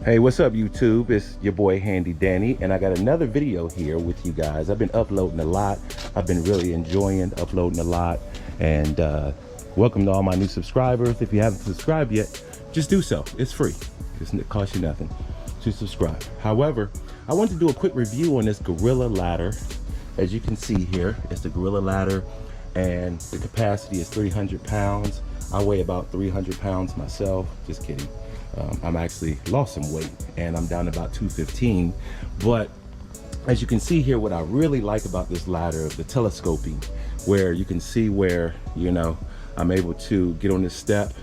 Hey, what's up YouTube? It's your boy Handy Danny, and I got another video here with you guys. I've been uploading a lot. I've been really enjoying uploading a lot, and welcome to all my new subscribers. If you haven't subscribed yet, just do so. It's free. It costs you nothing to subscribe. However, I want to do a quick review on this Gorilla ladder. As you can see here, it's the Gorilla ladder, and the capacity is 300 pounds. I weigh about 300 pounds myself. Just kidding. I'm actually lost some weight and I'm down to about 215. But as you can see here, what I really like about this ladder, the telescoping, where you can see where, you know, I'm able to get on this step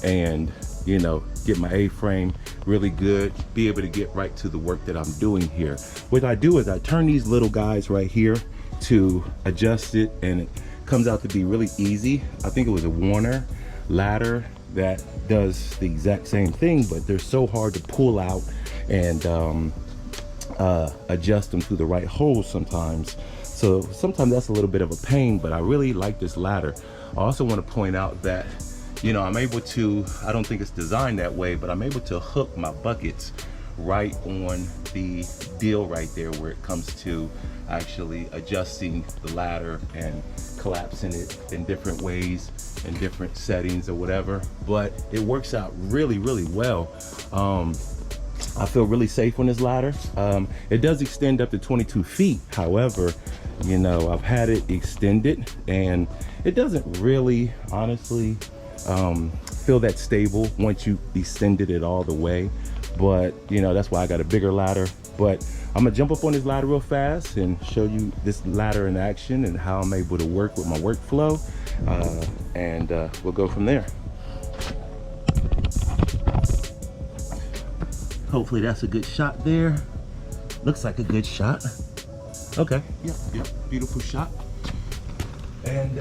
and, you know, get my A-frame really good, be able to get right to the work that I'm doing here. What I do is I turn these little guys right here to adjust it, and it comes out to be really easy. I think it was a Warner ladder that does the exact same thing, but they're so hard to pull out and adjust them to the right holes sometimes. So sometimes that's a little bit of a pain, but I really like this ladder. I also want to point out that, you know, I'm able to, I don't think it's designed that way, but I'm able to hook my buckets right on the deal right there where it comes to actually adjusting the ladder and collapsing it in different ways, in different settings or whatever. But it works out really well. I feel really safe on this ladder. It does extend up to 22 feet. However, you know, I've had it extended and it doesn't really honestly feel that stable once you extended it all the way. But you know, that's why I got a bigger ladder. But I'm gonna jump up on this ladder real fast and show you this ladder in action and how I'm able to work with my workflow, and we'll go from there. Hopefully that's a good shot there. Looks like a good shot. Okay, yep, beautiful shot. And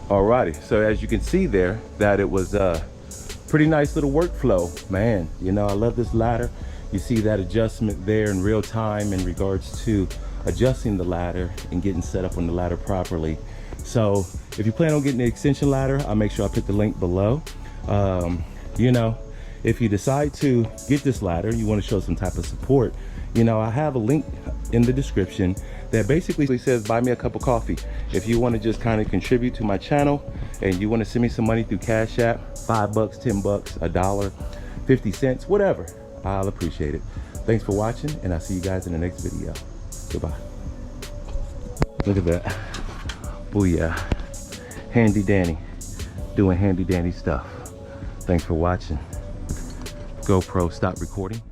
alrighty, so as you can see there, that it was a pretty nice little workflow, man. You know, I love this ladder. You see that adjustment there in real time in regards to adjusting the ladder and getting set up on the ladder properly. So if you plan on getting the extension ladder, I'll make sure I put the link below. You know, if you decide to get this ladder, you want to show some type of support, you know, I have a link in the description that basically says buy me a cup of coffee. If you want to just kind of contribute to my channel and you want to send me some money through Cash App, $5, $10, $1, 50 cents, whatever, I'll appreciate it. Thanks for watching, and I'll see you guys in the next video. Goodbye. Look at that. Booyah. Handy Danny doing Handy Danny stuff. Thanks for watching. GoPro, stop recording.